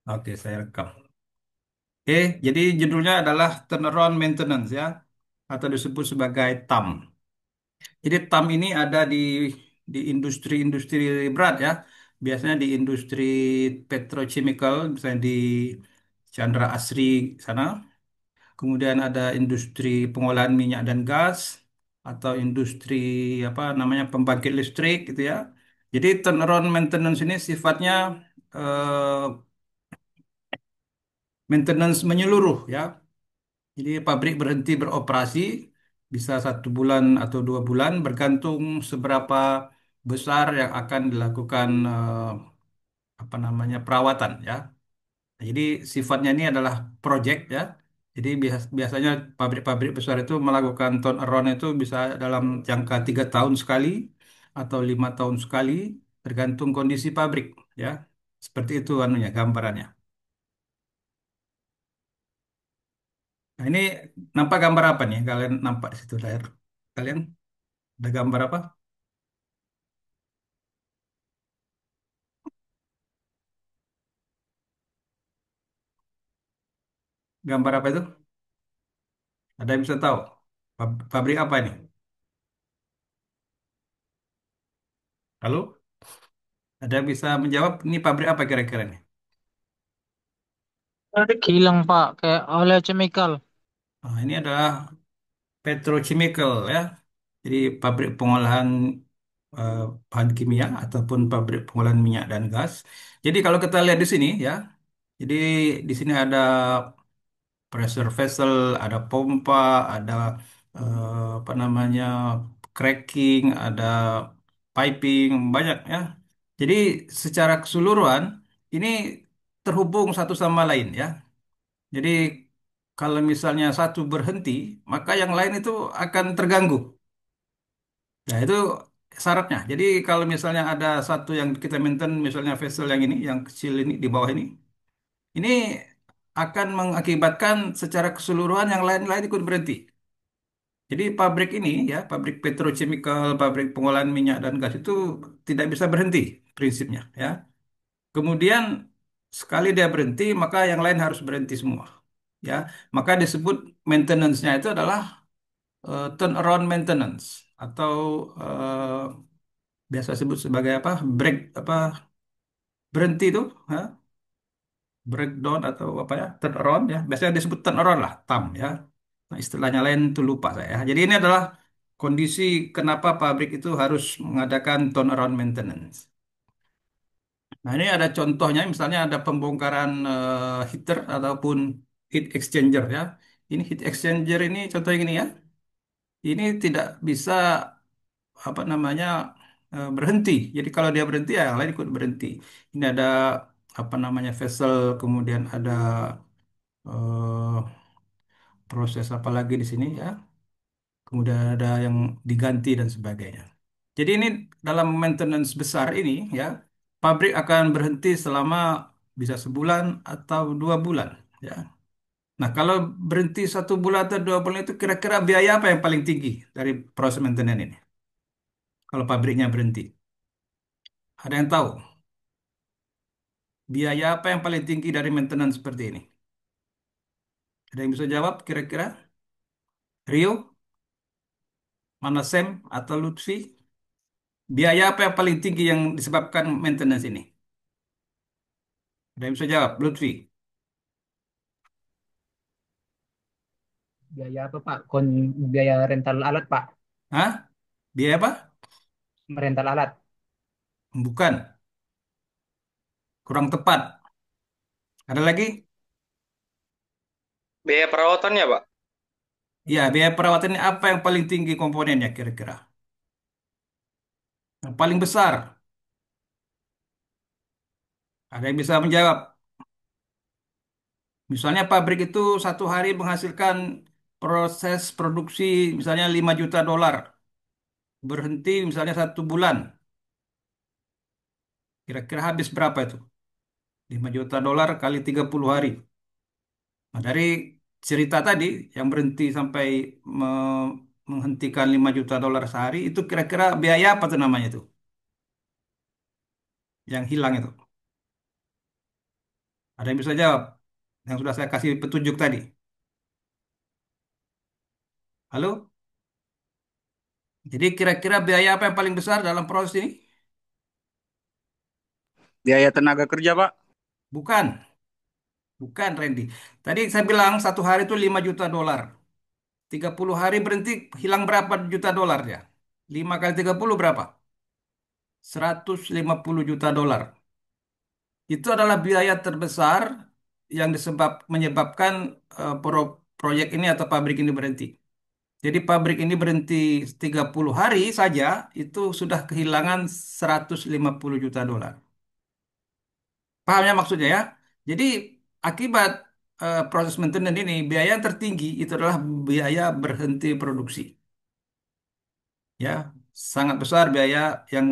Oke, saya rekam. Oke, jadi judulnya adalah Turnaround Maintenance ya, atau disebut sebagai TAM. Jadi TAM ini ada di industri-industri berat ya, biasanya di industri petrochemical, misalnya di Chandra Asri sana. Kemudian ada industri pengolahan minyak dan gas, atau industri apa namanya pembangkit listrik gitu ya. Jadi turnaround maintenance ini sifatnya eh, maintenance menyeluruh ya. Jadi pabrik berhenti beroperasi bisa 1 bulan atau 2 bulan bergantung seberapa besar yang akan dilakukan apa namanya perawatan ya. Nah, jadi sifatnya ini adalah project ya. Jadi biasanya pabrik-pabrik besar itu melakukan turnaround itu bisa dalam jangka 3 tahun sekali atau 5 tahun sekali tergantung kondisi pabrik ya. Seperti itu anunya gambarannya. Nah, ini nampak gambar apa nih? Kalian nampak di situ layar kalian ada gambar apa? Gambar apa itu? Ada yang bisa tahu? Pabrik apa ini? Halo? Ada yang bisa menjawab? Ini pabrik apa kira-kira ini? Tadi hilang Pak, kayak oleh chemical. Nah, ini adalah petrochemical ya. Jadi pabrik pengolahan eh, bahan kimia ataupun pabrik pengolahan minyak dan gas. Jadi kalau kita lihat di sini ya, jadi di sini ada pressure vessel, ada pompa, ada apa namanya cracking, ada piping, banyak ya. Jadi secara keseluruhan ini terhubung satu sama lain ya. Jadi kalau misalnya satu berhenti, maka yang lain itu akan terganggu. Nah, itu syaratnya. Jadi kalau misalnya ada satu yang kita maintain, misalnya vessel yang ini, yang kecil ini di bawah ini akan mengakibatkan secara keseluruhan yang lain-lain ikut berhenti. Jadi pabrik ini ya, pabrik petrochemical, pabrik pengolahan minyak dan gas itu tidak bisa berhenti prinsipnya ya. Kemudian sekali dia berhenti, maka yang lain harus berhenti semua ya. Maka disebut maintenance-nya itu adalah turnaround maintenance atau biasa sebut sebagai apa break apa berhenti itu ya, breakdown atau apa ya turnaround ya biasanya disebut turnaround lah TAM ya. Nah, istilahnya lain itu lupa saya ya. Jadi ini adalah kondisi kenapa pabrik itu harus mengadakan turnaround maintenance. Nah, ini ada contohnya, misalnya ada pembongkaran heater ataupun heat exchanger ya. Ini heat exchanger ini contohnya gini ya. Ini tidak bisa apa namanya berhenti. Jadi kalau dia berhenti ya yang lain ikut berhenti. Ini ada apa namanya vessel, kemudian ada eh, proses apa lagi di sini ya. Kemudian ada yang diganti dan sebagainya. Jadi ini dalam maintenance besar ini ya, pabrik akan berhenti selama bisa sebulan atau 2 bulan ya. Nah, kalau berhenti 1 bulan atau 2 bulan itu kira-kira biaya apa yang paling tinggi dari proses maintenance ini? Kalau pabriknya berhenti, ada yang tahu? Biaya apa yang paling tinggi dari maintenance seperti ini? Ada yang bisa jawab kira-kira? Rio, Manasem, atau Lutfi? Biaya apa yang paling tinggi yang disebabkan maintenance ini? Ada yang bisa jawab? Lutfi? Biaya apa Pak? Biaya rental alat Pak, Hah? Biaya apa? rental alat. Bukan, kurang tepat. Ada lagi? Biaya perawatannya, Pak. Ya, biaya perawatan ini apa yang paling tinggi komponennya kira-kira? Yang paling besar? Ada yang bisa menjawab? Misalnya pabrik itu satu hari menghasilkan proses produksi misalnya 5 juta dolar. Berhenti misalnya 1 bulan. Kira-kira habis berapa itu? 5 juta dolar kali 30 hari. Nah, dari cerita tadi yang berhenti sampai menghentikan 5 juta dolar sehari itu kira-kira biaya apa tuh namanya itu? Yang hilang itu. Ada yang bisa jawab? Yang sudah saya kasih petunjuk tadi. Halo? Jadi kira-kira biaya apa yang paling besar dalam proses ini? Biaya tenaga kerja, Pak. Bukan, bukan Randy. Tadi saya bilang satu hari itu 5 juta dolar. 30 hari berhenti hilang berapa juta dolar ya? 5 kali 30 berapa? 150 juta dolar. Itu adalah biaya terbesar yang menyebabkan proyek ini atau pabrik ini berhenti. Jadi pabrik ini berhenti 30 hari saja itu sudah kehilangan 150 juta dolar. Paham ya maksudnya ya? Jadi akibat proses maintenance ini biaya yang tertinggi itu adalah biaya berhenti produksi. Ya, sangat besar biaya yang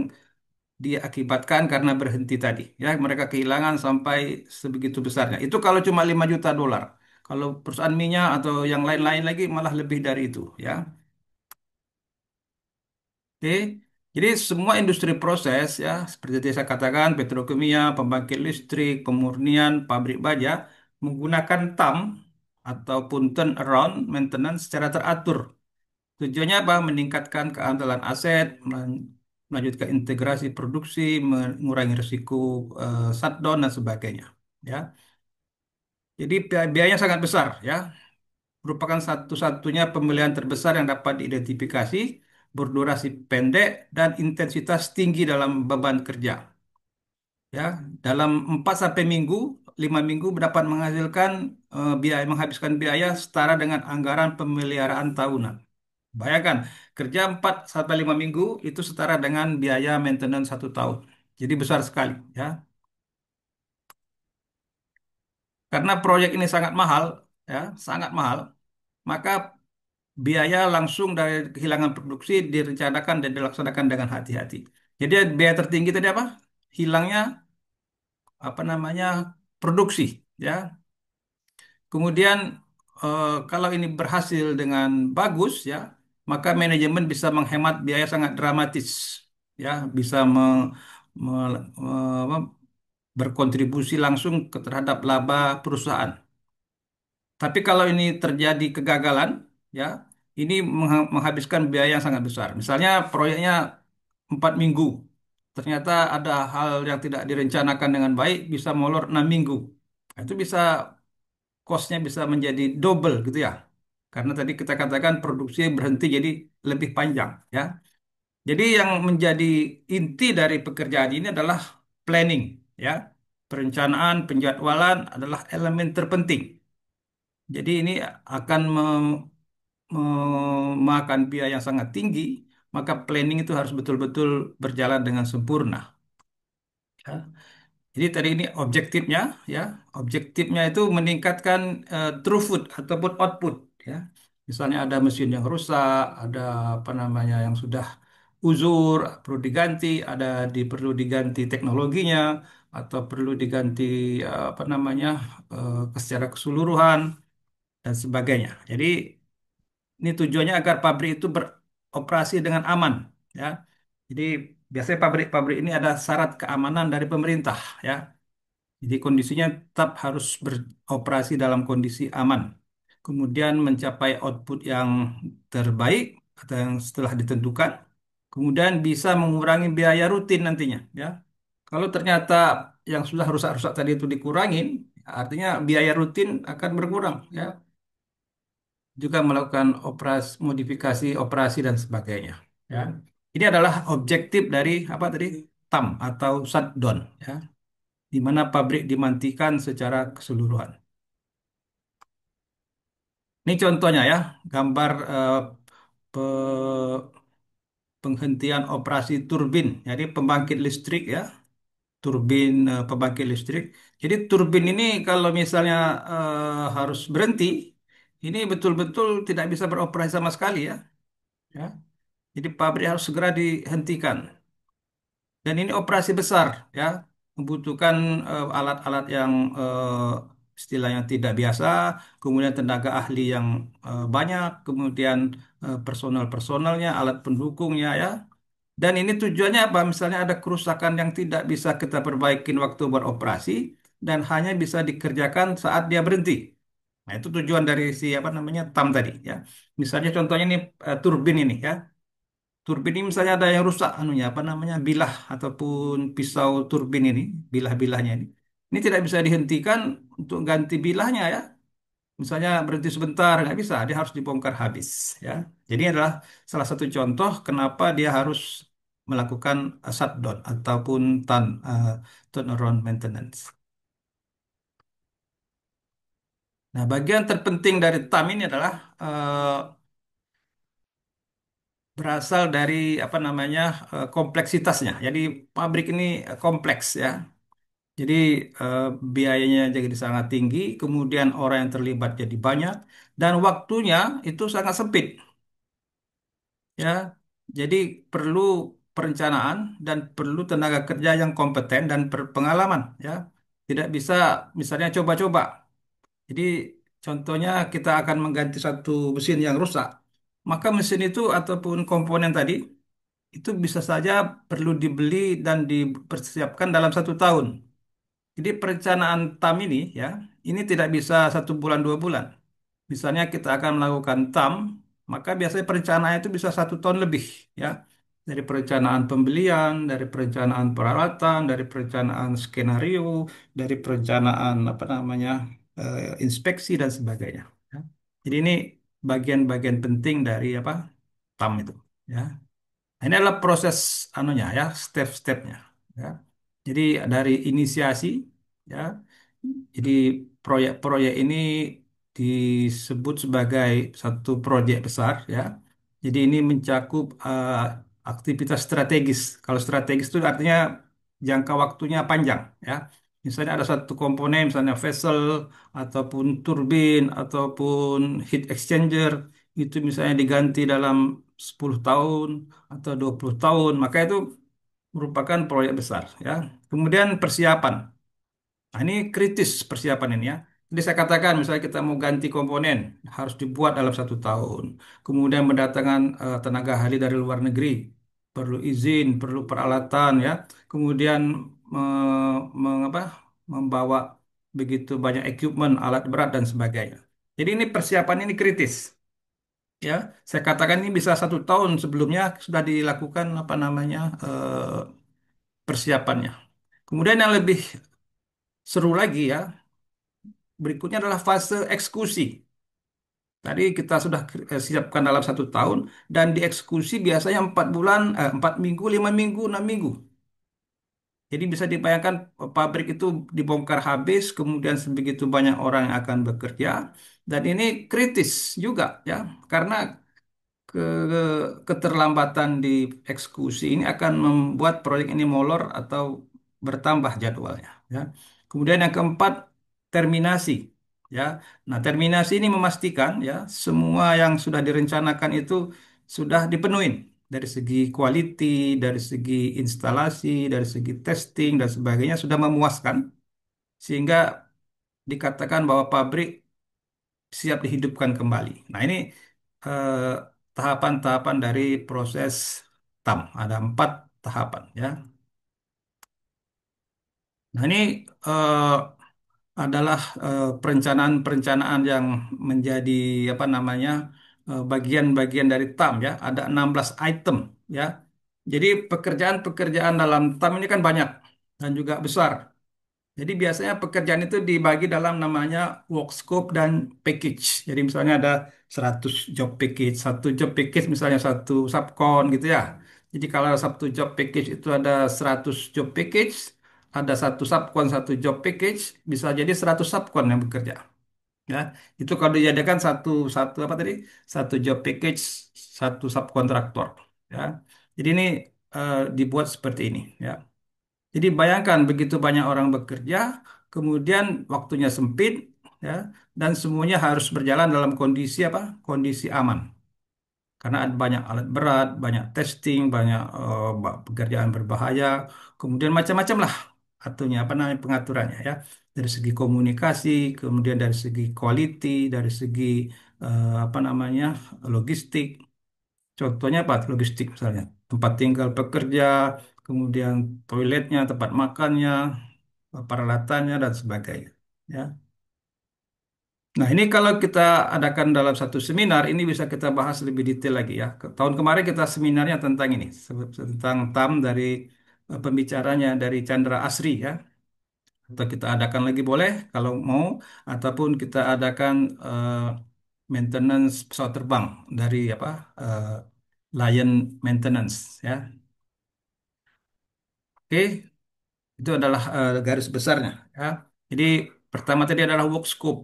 diakibatkan karena berhenti tadi. Ya, mereka kehilangan sampai sebegitu besarnya. Itu kalau cuma 5 juta dolar. Kalau perusahaan minyak atau yang lain-lain lagi malah lebih dari itu, ya. Oke. Jadi semua industri proses ya, seperti yang saya katakan, petrokimia, pembangkit listrik, pemurnian, pabrik baja menggunakan TAM ataupun turnaround maintenance secara teratur. Tujuannya apa? Meningkatkan keandalan aset, melanjutkan integrasi produksi, mengurangi risiko shutdown dan sebagainya. Ya, jadi biayanya sangat besar. Ya, merupakan satu-satunya pemilihan terbesar yang dapat diidentifikasi, berdurasi pendek dan intensitas tinggi dalam beban kerja. Ya, dalam 4 sampai 5 minggu dapat menghasilkan biaya menghabiskan biaya setara dengan anggaran pemeliharaan tahunan. Bayangkan, kerja 4 sampai 5 minggu itu setara dengan biaya maintenance 1 tahun. Jadi besar sekali, ya. Karena proyek ini sangat mahal, ya, sangat mahal, maka biaya langsung dari kehilangan produksi direncanakan dan dilaksanakan dengan hati-hati. Jadi biaya tertinggi tadi apa? Hilangnya apa namanya? Produksi, ya. Kemudian kalau ini berhasil dengan bagus ya, maka manajemen bisa menghemat biaya sangat dramatis ya, bisa apa, berkontribusi langsung terhadap laba perusahaan. Tapi kalau ini terjadi kegagalan ya, ini menghabiskan biaya yang sangat besar. Misalnya proyeknya 4 minggu, ternyata ada hal yang tidak direncanakan dengan baik, bisa molor 6 minggu. Nah, itu bisa cost-nya bisa menjadi double gitu ya. Karena tadi kita katakan produksi berhenti jadi lebih panjang ya. Jadi yang menjadi inti dari pekerjaan ini adalah planning ya. Perencanaan, penjadwalan adalah elemen terpenting. Jadi ini akan memakan biaya yang sangat tinggi, maka planning itu harus betul-betul berjalan dengan sempurna. Ya. Jadi tadi ini objektifnya ya, objektifnya itu meningkatkan throughput ataupun output ya. Misalnya ada mesin yang rusak, ada apa namanya yang sudah uzur, perlu diganti, perlu diganti teknologinya atau perlu diganti apa namanya secara keseluruhan dan sebagainya. Jadi ini tujuannya agar pabrik itu beroperasi dengan aman ya. Jadi biasanya pabrik-pabrik ini ada syarat keamanan dari pemerintah ya. Jadi kondisinya tetap harus beroperasi dalam kondisi aman. Kemudian mencapai output yang terbaik atau yang setelah ditentukan. Kemudian bisa mengurangi biaya rutin nantinya. Ya, kalau ternyata yang sudah rusak-rusak tadi itu dikurangin, artinya biaya rutin akan berkurang. Ya, juga melakukan modifikasi operasi dan sebagainya. Ya, ini adalah objektif dari apa tadi TAM atau shutdown. Ya, di mana pabrik dimatikan secara keseluruhan. Ini contohnya ya, gambar pe- penghentian operasi turbin. Jadi pembangkit listrik ya, turbin pembangkit listrik. Jadi turbin ini kalau misalnya harus berhenti, ini betul-betul tidak bisa beroperasi sama sekali ya. Ya. Jadi pabrik harus segera dihentikan. Dan ini operasi besar, ya, membutuhkan alat-alat yang istilahnya tidak biasa, kemudian tenaga ahli yang banyak, kemudian personal-personalnya, alat pendukungnya, ya. Dan ini tujuannya apa? Misalnya ada kerusakan yang tidak bisa kita perbaikin waktu beroperasi, dan hanya bisa dikerjakan saat dia berhenti. Nah, itu tujuan dari si apa namanya TAM tadi ya. Misalnya contohnya ini turbin ini ya. Turbin ini misalnya ada yang rusak anunya apa namanya bilah ataupun pisau turbin ini, bilah-bilahnya ini. Ini tidak bisa dihentikan untuk ganti bilahnya ya. Misalnya berhenti sebentar nggak bisa, dia harus dibongkar habis ya. Jadi ini adalah salah satu contoh kenapa dia harus melakukan shutdown ataupun turnaround maintenance. Nah, bagian terpenting dari TAM ini adalah berasal dari apa namanya kompleksitasnya. Jadi pabrik ini kompleks ya. Jadi eh, biayanya jadi sangat tinggi, kemudian orang yang terlibat jadi banyak, dan waktunya itu sangat sempit ya. Jadi perlu perencanaan dan perlu tenaga kerja yang kompeten dan berpengalaman ya. Tidak bisa misalnya coba-coba. Jadi contohnya kita akan mengganti satu mesin yang rusak, maka mesin itu ataupun komponen tadi itu bisa saja perlu dibeli dan dipersiapkan dalam 1 tahun. Jadi perencanaan TAM ini ya, ini tidak bisa 1 bulan 2 bulan. Misalnya kita akan melakukan TAM, maka biasanya perencanaan itu bisa 1 tahun lebih ya. Dari perencanaan pembelian, dari perencanaan peralatan, dari perencanaan skenario, dari perencanaan apa namanya inspeksi dan sebagainya. Ya. Jadi ini bagian-bagian penting dari apa TAM itu. Ya. Nah, ini adalah proses anunya ya, step-stepnya. Ya. Jadi dari inisiasi, ya. Jadi proyek-proyek ini disebut sebagai satu proyek besar, ya. Jadi ini mencakup aktivitas strategis. Kalau strategis itu artinya jangka waktunya panjang, ya. Misalnya ada satu komponen, misalnya vessel, ataupun turbin, ataupun heat exchanger, itu misalnya diganti dalam 10 tahun atau 20 tahun, maka itu merupakan proyek besar ya. Kemudian persiapan. Nah, ini kritis persiapan ini ya. Jadi saya katakan misalnya kita mau ganti komponen harus dibuat dalam 1 tahun. Kemudian mendatangkan tenaga ahli dari luar negeri, perlu izin, perlu peralatan ya. Kemudian mengapa membawa begitu banyak equipment, alat berat dan sebagainya. Jadi ini persiapan ini kritis. Ya, saya katakan ini bisa 1 tahun sebelumnya sudah dilakukan apa namanya persiapannya. Kemudian yang lebih seru lagi ya, berikutnya adalah fase eksekusi. Tadi kita sudah siapkan dalam 1 tahun dan dieksekusi biasanya 4 bulan, 4 minggu, 5 minggu, 6 minggu. Jadi bisa dibayangkan pabrik itu dibongkar habis, kemudian sebegitu banyak orang yang akan bekerja, dan ini kritis juga ya, karena keterlambatan di eksekusi ini akan membuat proyek ini molor atau bertambah jadwalnya ya. Kemudian yang keempat, terminasi ya. Nah, terminasi ini memastikan ya semua yang sudah direncanakan itu sudah dipenuhi dari segi quality, dari segi instalasi, dari segi testing dan sebagainya sudah memuaskan sehingga dikatakan bahwa pabrik siap dihidupkan kembali. Nah, ini eh, tahapan-tahapan dari proses TAM. Ada 4 tahapan ya. Nah, ini eh, adalah perencanaan-perencanaan yang menjadi apa namanya bagian-bagian dari TAM ya. Ada 16 item ya. Jadi pekerjaan-pekerjaan dalam TAM ini kan banyak dan juga besar. Jadi biasanya pekerjaan itu dibagi dalam namanya work scope dan package. Jadi misalnya ada 100 job package, satu job package misalnya satu subcon gitu ya. Jadi kalau satu job package itu ada 100 job package, ada satu subcon satu job package, bisa jadi 100 subcon yang bekerja. Ya, itu kalau dijadikan satu satu apa tadi? Satu job package, satu subkontraktor. Ya, jadi ini dibuat seperti ini. Ya. Jadi bayangkan begitu banyak orang bekerja, kemudian waktunya sempit, ya, dan semuanya harus berjalan dalam kondisi apa? Kondisi aman. Karena ada banyak alat berat, banyak testing, banyak pekerjaan berbahaya, kemudian macam-macam lah aturnya, apa namanya pengaturannya ya. Dari segi komunikasi, kemudian dari segi quality, dari segi apa namanya logistik. Contohnya apa? Logistik misalnya, tempat tinggal pekerja, kemudian toiletnya, tempat makannya, peralatannya dan sebagainya. Ya. Nah, ini kalau kita adakan dalam satu seminar, ini bisa kita bahas lebih detail lagi ya. Tahun kemarin kita seminarnya tentang ini, tentang TAM dari pembicaranya dari Chandra Asri ya. Atau kita adakan lagi boleh kalau mau, ataupun kita adakan maintenance pesawat terbang dari apa Lion Maintenance ya. Oke, itu adalah garis besarnya ya. Jadi pertama tadi adalah work scope.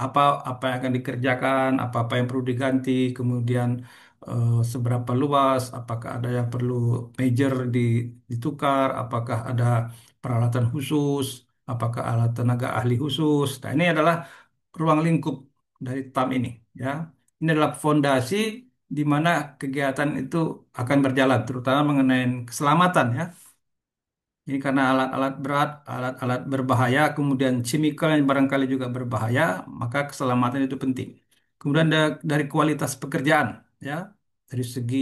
apa apa yang akan dikerjakan, apa-apa yang perlu diganti, kemudian seberapa luas, apakah ada yang perlu major ditukar, apakah ada peralatan khusus, apakah alat tenaga ahli khusus. Nah, ini adalah ruang lingkup dari TAM ini, ya. Ini adalah fondasi di mana kegiatan itu akan berjalan, terutama mengenai keselamatan, ya. Ini karena alat-alat berat, alat-alat berbahaya, kemudian chemical yang barangkali juga berbahaya, maka keselamatan itu penting. Kemudian dari kualitas pekerjaan, ya, dari segi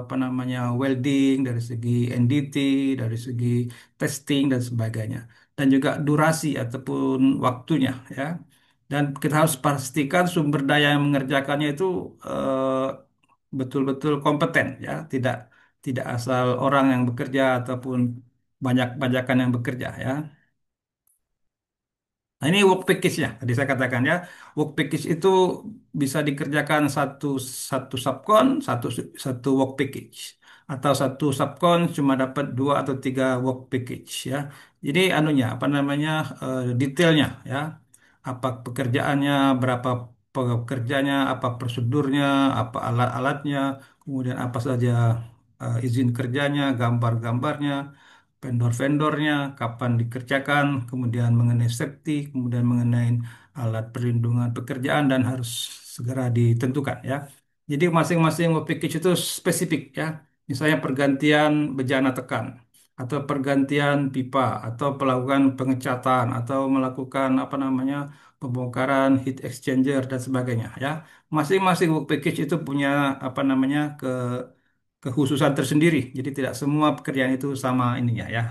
apa namanya welding, dari segi NDT, dari segi testing dan sebagainya, dan juga durasi ataupun waktunya, ya. Dan kita harus pastikan sumber daya yang mengerjakannya itu betul-betul kompeten, ya, tidak tidak asal orang yang bekerja ataupun banyak bajakan yang bekerja ya. Nah, ini work package-nya. Tadi saya katakan ya, work package itu bisa dikerjakan satu satu subcon, satu work package, atau satu subcon cuma dapat dua atau tiga work package ya. Jadi anunya apa namanya detailnya ya, apa pekerjaannya, berapa pekerjanya, apa prosedurnya, apa alat-alatnya, kemudian apa saja izin kerjanya, gambar-gambarnya, vendor-vendornya, kapan dikerjakan, kemudian mengenai safety, kemudian mengenai alat perlindungan pekerjaan dan harus segera ditentukan ya. Jadi masing-masing web package itu spesifik ya. Misalnya pergantian bejana tekan atau pergantian pipa atau melakukan pengecatan atau melakukan apa namanya pembongkaran heat exchanger dan sebagainya ya. Masing-masing web package itu punya apa namanya kekhususan tersendiri. Jadi tidak semua pekerjaan itu sama ininya ya.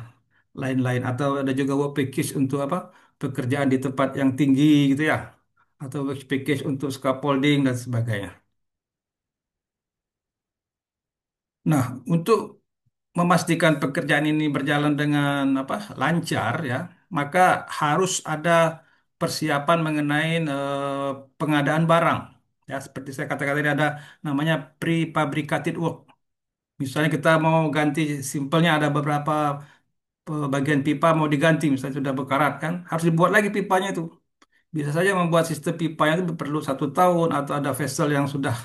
Lain-lain atau ada juga work package untuk apa? Pekerjaan di tempat yang tinggi gitu ya. Atau work package untuk scaffolding dan sebagainya. Nah, untuk memastikan pekerjaan ini berjalan dengan apa? Lancar ya, maka harus ada persiapan mengenai pengadaan barang. Ya, seperti saya katakan tadi ada namanya prefabricated work. Misalnya kita mau ganti simpelnya ada beberapa bagian pipa mau diganti, misalnya sudah berkarat kan, harus dibuat lagi pipanya itu. Bisa saja membuat sistem pipanya itu perlu 1 tahun, atau ada vessel yang sudah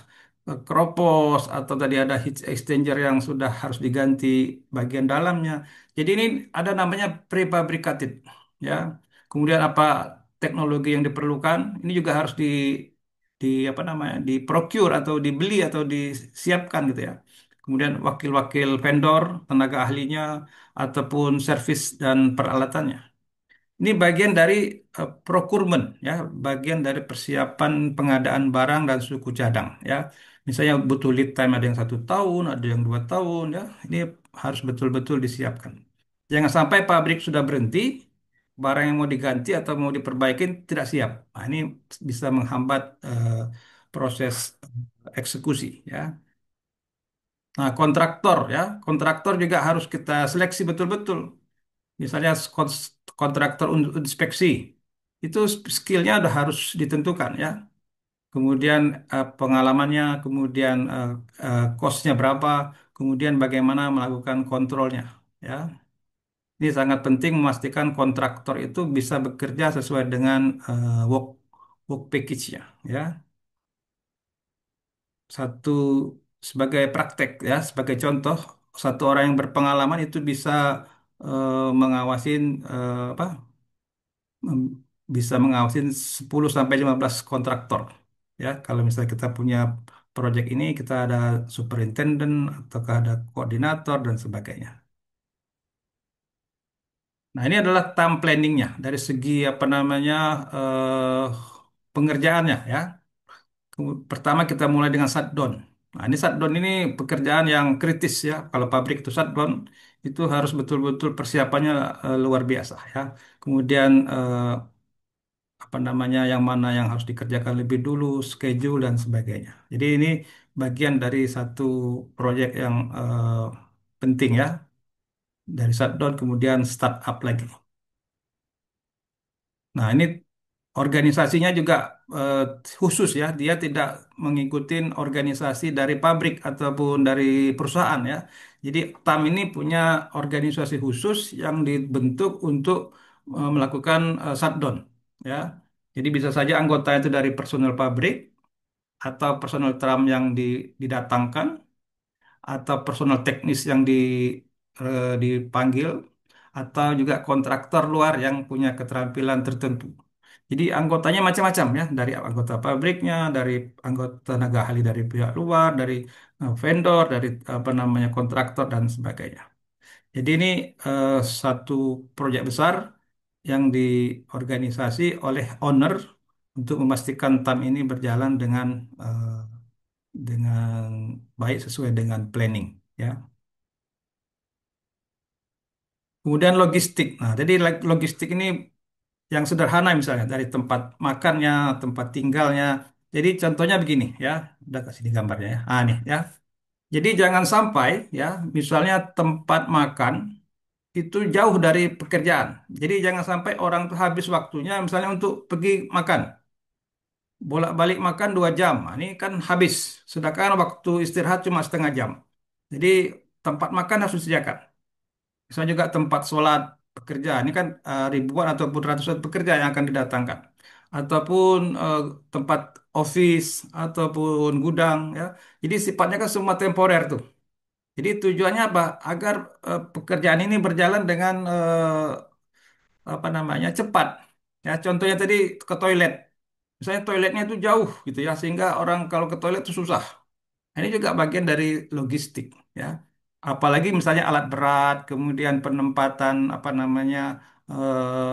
keropos, atau tadi ada heat exchanger yang sudah harus diganti bagian dalamnya. Jadi ini ada namanya prefabricated, ya. Kemudian apa teknologi yang diperlukan, ini juga harus di apa namanya, di procure atau dibeli atau disiapkan gitu ya. Kemudian wakil-wakil vendor, tenaga ahlinya, ataupun servis dan peralatannya. Ini bagian dari procurement ya, bagian dari persiapan pengadaan barang dan suku cadang ya. Misalnya butuh lead time ada yang 1 tahun, ada yang 2 tahun ya. Ini harus betul-betul disiapkan. Jangan sampai pabrik sudah berhenti, barang yang mau diganti atau mau diperbaikin tidak siap. Nah, ini bisa menghambat proses eksekusi ya. Nah, kontraktor ya, kontraktor juga harus kita seleksi betul-betul. Misalnya kontraktor inspeksi, itu skillnya udah harus ditentukan ya. Kemudian pengalamannya, kemudian cost-nya berapa, kemudian bagaimana melakukan kontrolnya ya. Ini sangat penting memastikan kontraktor itu bisa bekerja sesuai dengan work work package-nya ya. Satu sebagai praktek ya, sebagai contoh, satu orang yang berpengalaman itu bisa mengawasin apa mem- bisa mengawasin 10 sampai 15 kontraktor. Ya, kalau misalnya kita punya proyek ini, kita ada superintendent atau ada koordinator dan sebagainya. Nah, ini adalah time planningnya dari segi apa namanya pengerjaannya ya. Pertama kita mulai dengan shutdown. Nah, ini shutdown ini pekerjaan yang kritis ya. Kalau pabrik itu shutdown, itu harus betul-betul persiapannya luar biasa ya. Kemudian apa namanya, yang mana yang harus dikerjakan lebih dulu, schedule dan sebagainya. Jadi ini bagian dari satu proyek yang penting ya. Dari shutdown kemudian start up lagi. Nah, ini organisasinya juga eh, khusus ya, dia tidak mengikuti organisasi dari pabrik ataupun dari perusahaan ya. Jadi TAM ini punya organisasi khusus yang dibentuk untuk melakukan shutdown ya. Jadi bisa saja anggota itu dari personel pabrik atau personel TAM yang didatangkan atau personel teknis yang dipanggil atau juga kontraktor luar yang punya keterampilan tertentu. Jadi anggotanya macam-macam ya, dari anggota pabriknya, dari anggota tenaga ahli dari pihak luar, dari vendor, dari apa namanya kontraktor dan sebagainya. Jadi ini eh, satu proyek besar yang diorganisasi oleh owner untuk memastikan TAM ini berjalan dengan baik sesuai dengan planning ya. Kemudian logistik. Nah, jadi logistik ini yang sederhana misalnya dari tempat makannya, tempat tinggalnya. Jadi contohnya begini ya, udah kasih di gambarnya ya. Ah nih ya. Jadi jangan sampai ya, misalnya tempat makan itu jauh dari pekerjaan. Jadi jangan sampai orang tuh habis waktunya misalnya untuk pergi makan, bolak-balik makan 2 jam. Nah, ini kan habis. Sedangkan waktu istirahat cuma setengah jam. Jadi tempat makan harus disediakan. Misalnya juga tempat sholat pekerja, ini kan ribuan ataupun ratusan pekerja yang akan didatangkan. Ataupun tempat office, ataupun gudang, ya. Jadi sifatnya kan semua temporer tuh. Jadi tujuannya apa? Agar pekerjaan ini berjalan dengan apa namanya cepat. Ya, contohnya tadi ke toilet. Misalnya toiletnya itu jauh gitu ya, sehingga orang kalau ke toilet itu susah. Nah, ini juga bagian dari logistik ya. Apalagi misalnya alat berat, kemudian penempatan apa namanya eh,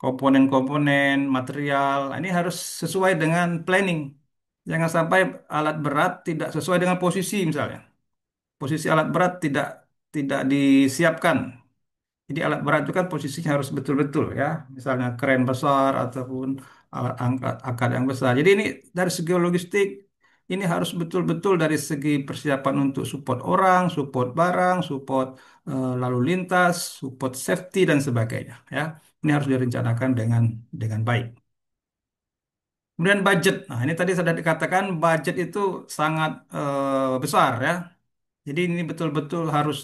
komponen-komponen material. Nah, ini harus sesuai dengan planning. Jangan sampai alat berat tidak sesuai dengan posisi misalnya. Posisi alat berat tidak disiapkan. Jadi alat berat itu kan posisinya harus betul-betul ya. Misalnya kren besar ataupun alat angkat yang besar. Jadi ini dari segi logistik ini harus betul-betul dari segi persiapan untuk support orang, support barang, support lalu lintas, support safety dan sebagainya ya. Ini harus direncanakan dengan baik. Kemudian budget. Nah, ini tadi sudah dikatakan budget itu sangat besar ya. Jadi ini betul-betul harus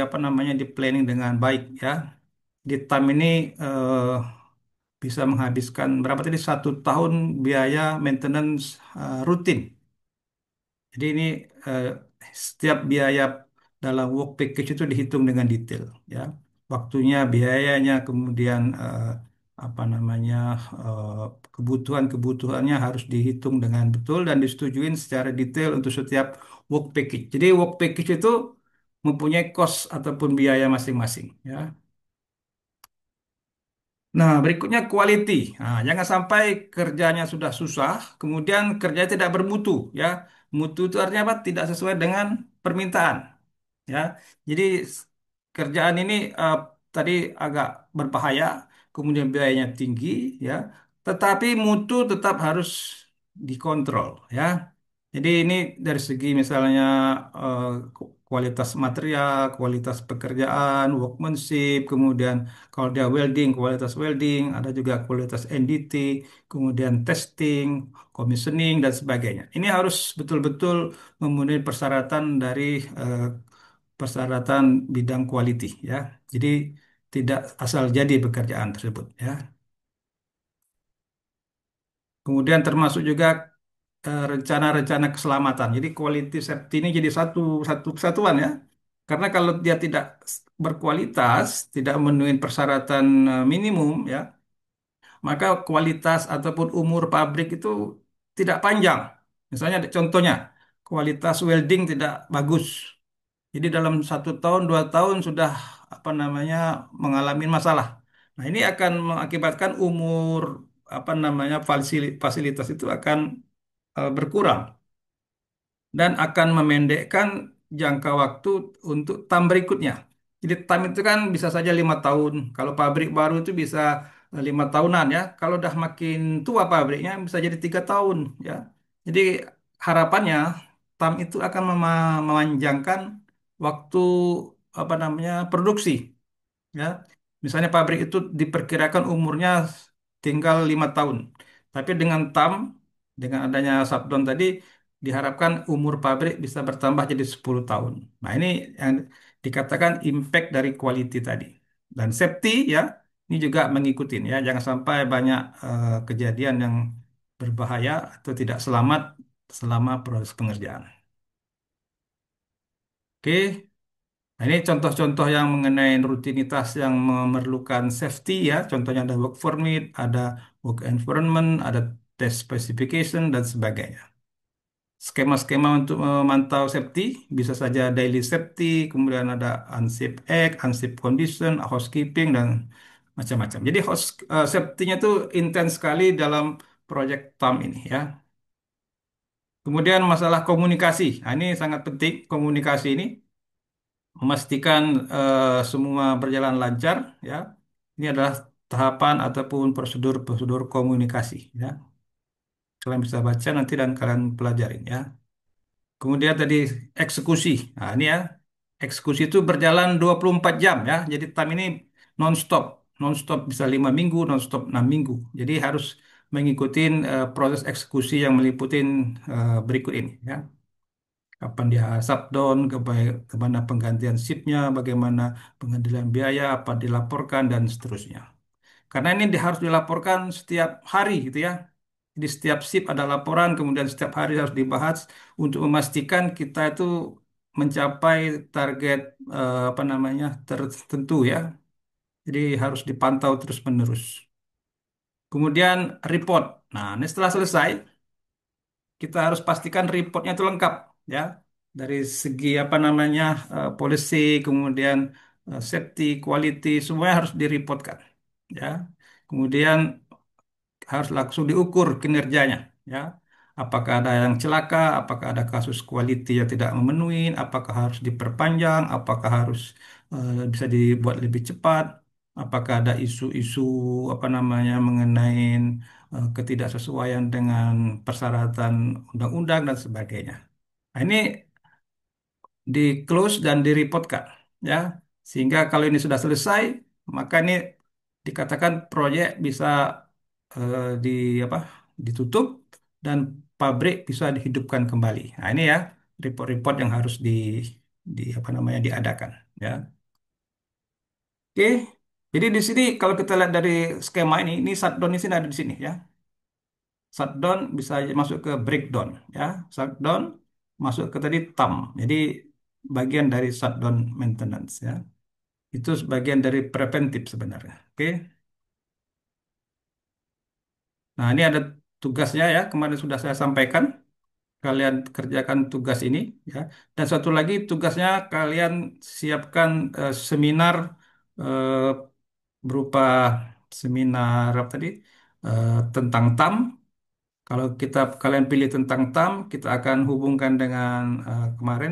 apa namanya di planning dengan baik ya. Di TAM ini eh, bisa menghabiskan berapa tadi 1 tahun biaya maintenance rutin. Jadi ini eh, setiap biaya dalam work package itu dihitung dengan detail, ya. Waktunya, biayanya, kemudian apa namanya eh, kebutuhannya harus dihitung dengan betul dan disetujuin secara detail untuk setiap work package. Jadi work package itu mempunyai cost ataupun biaya masing-masing, ya. Nah, berikutnya quality. Nah, jangan sampai kerjanya sudah susah, kemudian kerjanya tidak bermutu, ya. Mutu itu artinya apa? Tidak sesuai dengan permintaan, ya. Jadi kerjaan ini tadi agak berbahaya, kemudian biayanya tinggi, ya. Tetapi mutu tetap harus dikontrol, ya. Jadi ini dari segi misalnya eh, kualitas material, kualitas pekerjaan, workmanship, kemudian kalau dia welding, kualitas welding, ada juga kualitas NDT, kemudian testing, commissioning dan sebagainya. Ini harus betul-betul memenuhi persyaratan dari eh, persyaratan bidang quality ya. Jadi tidak asal jadi pekerjaan tersebut ya. Kemudian termasuk juga rencana-rencana keselamatan. Jadi quality safety ini jadi satu satu kesatuan ya. Karena kalau dia tidak berkualitas, tidak memenuhi persyaratan minimum ya, maka kualitas ataupun umur pabrik itu tidak panjang. Misalnya contohnya kualitas welding tidak bagus. Jadi dalam 1 tahun, 2 tahun sudah apa namanya mengalami masalah. Nah ini akan mengakibatkan umur apa namanya fasilitas itu akan berkurang. dan akan memendekkan jangka waktu untuk tam berikutnya. Jadi tam itu kan bisa saja 5 tahun. Kalau pabrik baru itu bisa 5 tahunan ya. Kalau udah makin tua pabriknya bisa jadi 3 tahun ya. Jadi harapannya tam itu akan memanjangkan waktu apa namanya produksi ya. Misalnya pabrik itu diperkirakan umurnya tinggal 5 tahun. Tapi dengan TAM, dengan adanya shutdown tadi, diharapkan umur pabrik bisa bertambah jadi 10 tahun. Nah ini yang dikatakan impact dari quality tadi. Dan safety ya, ini juga mengikuti ya. Jangan sampai banyak kejadian yang berbahaya atau tidak selamat selama proses pengerjaan. Oke, nah, ini contoh-contoh yang mengenai rutinitas yang memerlukan safety ya. Contohnya ada work permit, ada work environment, ada test specification, dan sebagainya. Skema-skema untuk memantau safety bisa saja daily safety, kemudian ada unsafe act, unsafe condition, housekeeping, dan macam-macam. Jadi safety-nya itu intens sekali dalam proyek TAM ini ya. Kemudian masalah komunikasi. Nah, ini sangat penting komunikasi ini. Memastikan semua berjalan lancar ya. Ini adalah tahapan ataupun prosedur-prosedur komunikasi ya. Kalian bisa baca nanti dan kalian pelajarin ya. Kemudian tadi eksekusi. Nah, ini ya. Eksekusi itu berjalan 24 jam ya. Jadi time ini non-stop. Non-stop bisa 5 minggu, non-stop 6 minggu. Jadi harus mengikuti proses eksekusi yang meliputi berikut ini ya. Kapan dia shutdown, kemana penggantian shiftnya, bagaimana pengadilan biaya, apa dilaporkan, dan seterusnya. Karena ini harus dilaporkan setiap hari gitu ya. Jadi setiap shift ada laporan, kemudian setiap hari harus dibahas untuk memastikan kita itu mencapai target apa namanya tertentu ya. Jadi harus dipantau terus-menerus. Kemudian report. Nah, ini setelah selesai, kita harus pastikan reportnya itu lengkap ya dari segi apa namanya policy kemudian safety quality semuanya harus direportkan ya kemudian harus langsung diukur kinerjanya ya apakah ada yang celaka apakah ada kasus quality yang tidak memenuhi apakah harus diperpanjang apakah harus bisa dibuat lebih cepat apakah ada isu-isu apa namanya mengenai ketidaksesuaian dengan persyaratan undang-undang dan sebagainya. Nah, ini di close dan direpotkan ya. Sehingga kalau ini sudah selesai, maka ini dikatakan proyek bisa di apa? Ditutup dan pabrik bisa dihidupkan kembali. Nah, ini ya report-report yang harus di apa namanya diadakan ya. Oke. Jadi di sini kalau kita lihat dari skema ini shutdown di sini ada di sini ya. Shutdown bisa masuk ke breakdown ya. Shutdown masuk ke tadi TAM. Jadi bagian dari shutdown maintenance ya. Itu bagian dari preventif sebenarnya. Oke. Nah, ini ada tugasnya ya. Kemarin sudah saya sampaikan. Kalian kerjakan tugas ini ya. Dan satu lagi tugasnya kalian siapkan seminar eh, berupa seminar apa tadi tentang TAM. Kalau kalian pilih tentang TAM, kita akan hubungkan dengan kemarin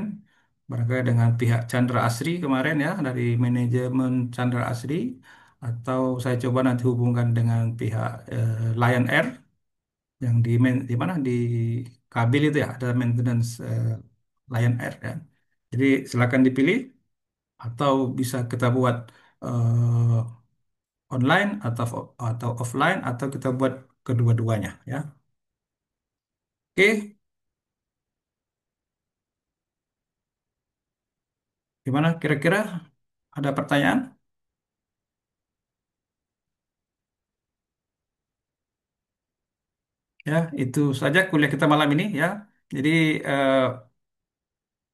barangkali dengan pihak Chandra Asri kemarin ya dari manajemen Chandra Asri atau saya coba nanti hubungkan dengan pihak Lion Air yang di mana di Kabil itu ya ada maintenance Lion Air ya. Jadi silakan dipilih atau bisa kita buat eh, online atau offline atau kita buat kedua-duanya ya. Oke, gimana kira-kira? Ada pertanyaan? Ya, itu saja kuliah kita malam ini ya. Jadi eh,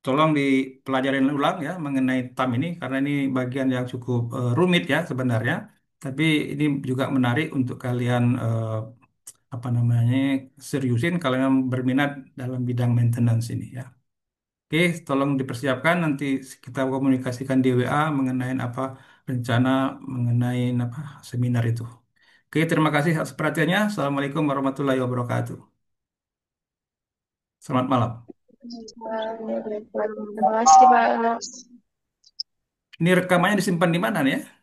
tolong dipelajarin ulang ya mengenai TAM ini karena ini bagian yang cukup rumit ya sebenarnya. Tapi ini juga menarik untuk kalian apa namanya seriusin kalau yang berminat dalam bidang maintenance ini ya. Oke, tolong dipersiapkan nanti kita komunikasikan di WA mengenai apa rencana mengenai apa seminar itu. Oke, terima kasih atas perhatiannya. Assalamualaikum warahmatullahi wabarakatuh. Selamat malam. Terima kasih Pak. Ini rekamannya disimpan di mana nih ya?